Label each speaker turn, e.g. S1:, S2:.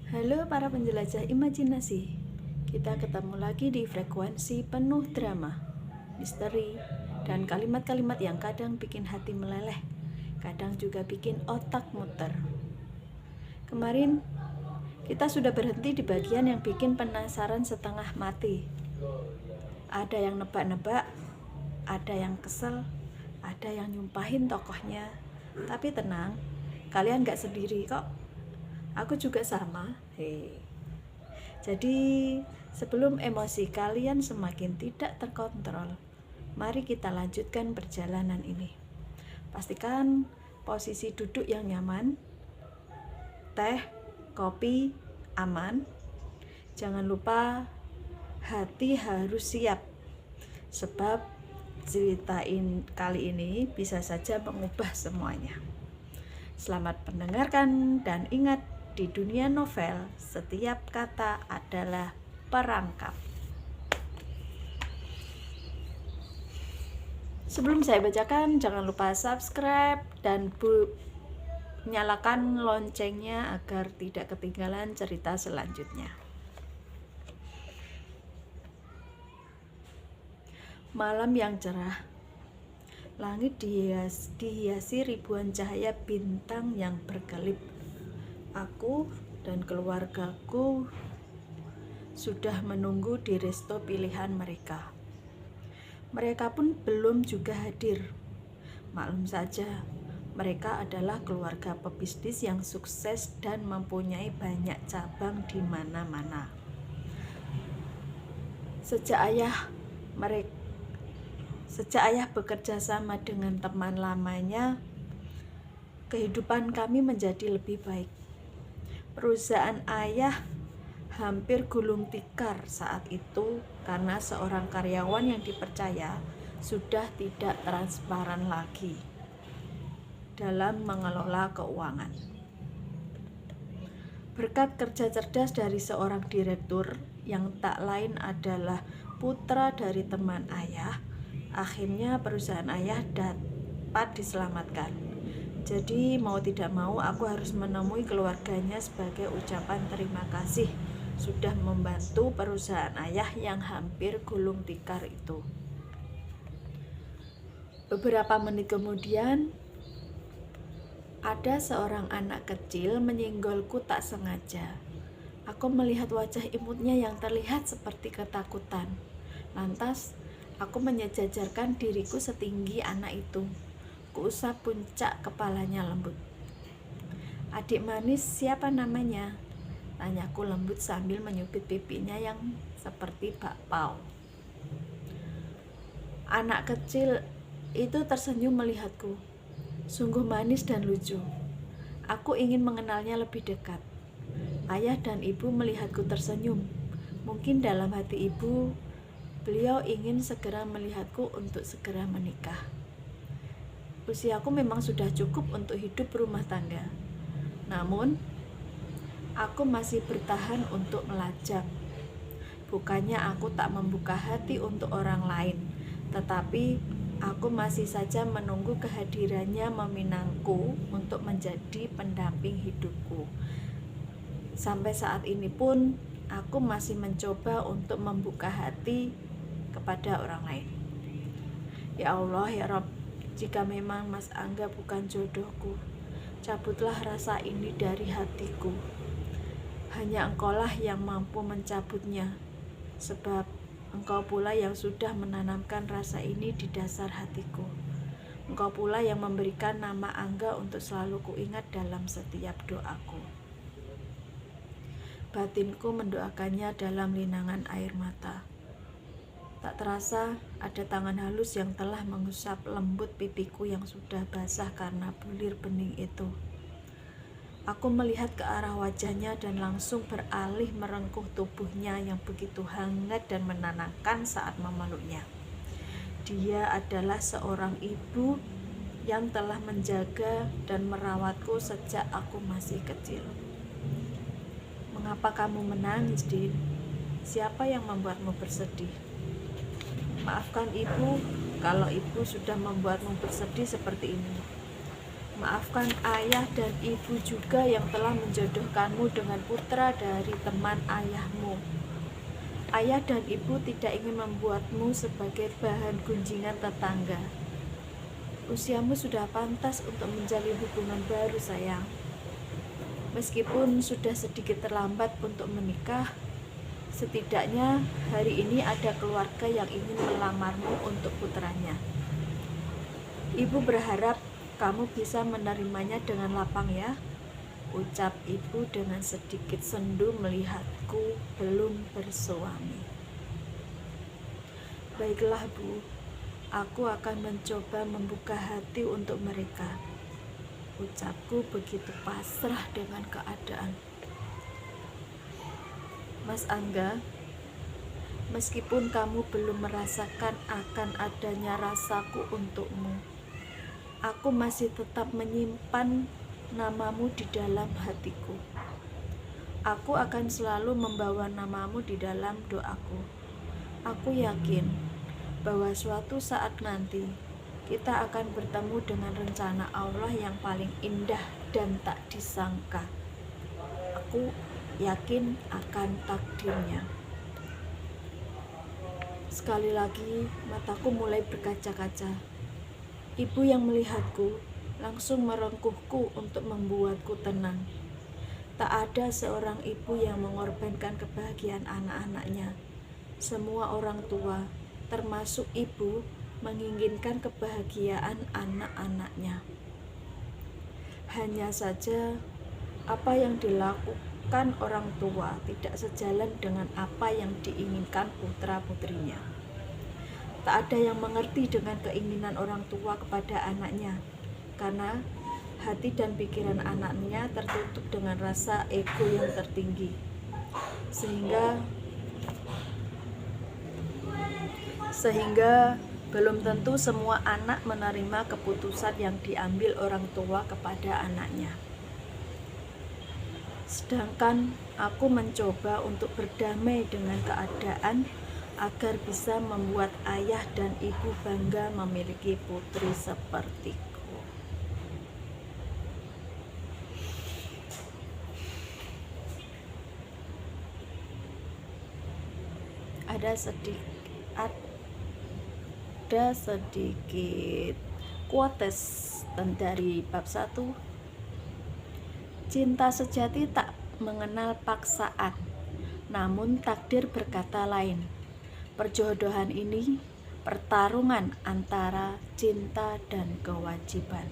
S1: Halo para penjelajah imajinasi. Kita ketemu lagi di frekuensi penuh drama, misteri, dan kalimat-kalimat yang kadang bikin hati meleleh, kadang juga bikin otak muter. Kemarin kita sudah berhenti di bagian yang bikin penasaran setengah mati. Ada yang nebak-nebak, ada yang kesel, ada yang nyumpahin tokohnya. Tapi tenang, kalian gak sendiri kok. Aku juga sama. Jadi sebelum emosi kalian semakin tidak terkontrol, mari kita lanjutkan perjalanan ini. Pastikan posisi duduk yang nyaman, teh, kopi aman. Jangan lupa hati harus siap, sebab ceritain kali ini bisa saja mengubah semuanya. Selamat mendengarkan dan ingat, di dunia novel, setiap kata adalah perangkap. Sebelum saya bacakan, jangan lupa subscribe dan nyalakan loncengnya agar tidak ketinggalan cerita selanjutnya. Malam yang cerah, langit dihiasi ribuan cahaya bintang yang berkelip. Aku dan keluargaku sudah menunggu di resto pilihan mereka. Mereka pun belum juga hadir. Maklum saja, mereka adalah keluarga pebisnis yang sukses dan mempunyai banyak cabang di mana-mana. Sejak ayah bekerja sama dengan teman lamanya, kehidupan kami menjadi lebih baik. Perusahaan ayah hampir gulung tikar saat itu karena seorang karyawan yang dipercaya sudah tidak transparan lagi dalam mengelola keuangan. Berkat kerja cerdas dari seorang direktur yang tak lain adalah putra dari teman ayah, akhirnya perusahaan ayah dapat diselamatkan. Jadi mau tidak mau aku harus menemui keluarganya sebagai ucapan terima kasih sudah membantu perusahaan ayah yang hampir gulung tikar itu. Beberapa menit kemudian, ada seorang anak kecil menyinggolku tak sengaja. Aku melihat wajah imutnya yang terlihat seperti ketakutan. Lantas, aku menyejajarkan diriku setinggi anak itu. Kuusap puncak kepalanya lembut. Adik manis, siapa namanya? Tanyaku lembut sambil menyubit pipinya yang seperti bakpao. Anak kecil itu tersenyum melihatku. Sungguh manis dan lucu. Aku ingin mengenalnya lebih dekat. Ayah dan ibu melihatku tersenyum. Mungkin dalam hati ibu, beliau ingin segera melihatku untuk segera menikah. Usiaku memang sudah cukup untuk hidup rumah tangga. Namun, aku masih bertahan untuk melajang. Bukannya aku tak membuka hati untuk orang lain, tetapi aku masih saja menunggu kehadirannya meminangku untuk menjadi pendamping hidupku. Sampai saat ini pun, aku masih mencoba untuk membuka hati kepada orang lain. Ya Allah, ya Rabb, jika memang Mas Angga bukan jodohku, cabutlah rasa ini dari hatiku. Hanya Engkaulah yang mampu mencabutnya, sebab Engkau pula yang sudah menanamkan rasa ini di dasar hatiku. Engkau pula yang memberikan nama Angga untuk selalu kuingat dalam setiap doaku. Batinku mendoakannya dalam linangan air mata. Tak terasa ada tangan halus yang telah mengusap lembut pipiku yang sudah basah karena bulir bening itu. Aku melihat ke arah wajahnya dan langsung beralih merengkuh tubuhnya yang begitu hangat dan menenangkan saat memeluknya. Dia adalah seorang ibu yang telah menjaga dan merawatku sejak aku masih kecil. Mengapa kamu menangis, Din? Siapa yang membuatmu bersedih? Maafkan ibu kalau ibu sudah membuatmu bersedih seperti ini. Maafkan ayah dan ibu juga yang telah menjodohkanmu dengan putra dari teman ayahmu. Ayah dan ibu tidak ingin membuatmu sebagai bahan gunjingan tetangga. Usiamu sudah pantas untuk menjalin hubungan baru, sayang. Meskipun sudah sedikit terlambat untuk menikah, setidaknya hari ini ada keluarga yang ingin melamarmu untuk putranya. Ibu berharap kamu bisa menerimanya dengan lapang ya, ucap ibu dengan sedikit sendu melihatku belum bersuami. Baiklah Bu, aku akan mencoba membuka hati untuk mereka, ucapku begitu pasrah dengan keadaan. Mas Angga, meskipun kamu belum merasakan akan adanya rasaku untukmu, aku masih tetap menyimpan namamu di dalam hatiku. Aku akan selalu membawa namamu di dalam doaku. Aku yakin bahwa suatu saat nanti kita akan bertemu dengan rencana Allah yang paling indah dan tak disangka. Aku yakin akan takdirnya. Sekali lagi mataku mulai berkaca-kaca. Ibu yang melihatku langsung merengkuhku untuk membuatku tenang. Tak ada seorang ibu yang mengorbankan kebahagiaan anak-anaknya. Semua orang tua, termasuk ibu, menginginkan kebahagiaan anak-anaknya. Hanya saja, apa yang dilakukan orang tua tidak sejalan dengan apa yang diinginkan putra-putrinya. Tak ada yang mengerti dengan keinginan orang tua kepada anaknya, karena hati dan pikiran anaknya tertutup dengan rasa ego yang tertinggi, sehingga belum tentu semua anak menerima keputusan yang diambil orang tua kepada anaknya. Sedangkan aku mencoba untuk berdamai dengan keadaan agar bisa membuat ayah dan ibu bangga memiliki putri sepertiku. Ada sedikit quotes dari bab 1. Cinta sejati tak mengenal paksaan, namun takdir berkata lain. Perjodohan ini pertarungan antara cinta dan kewajiban.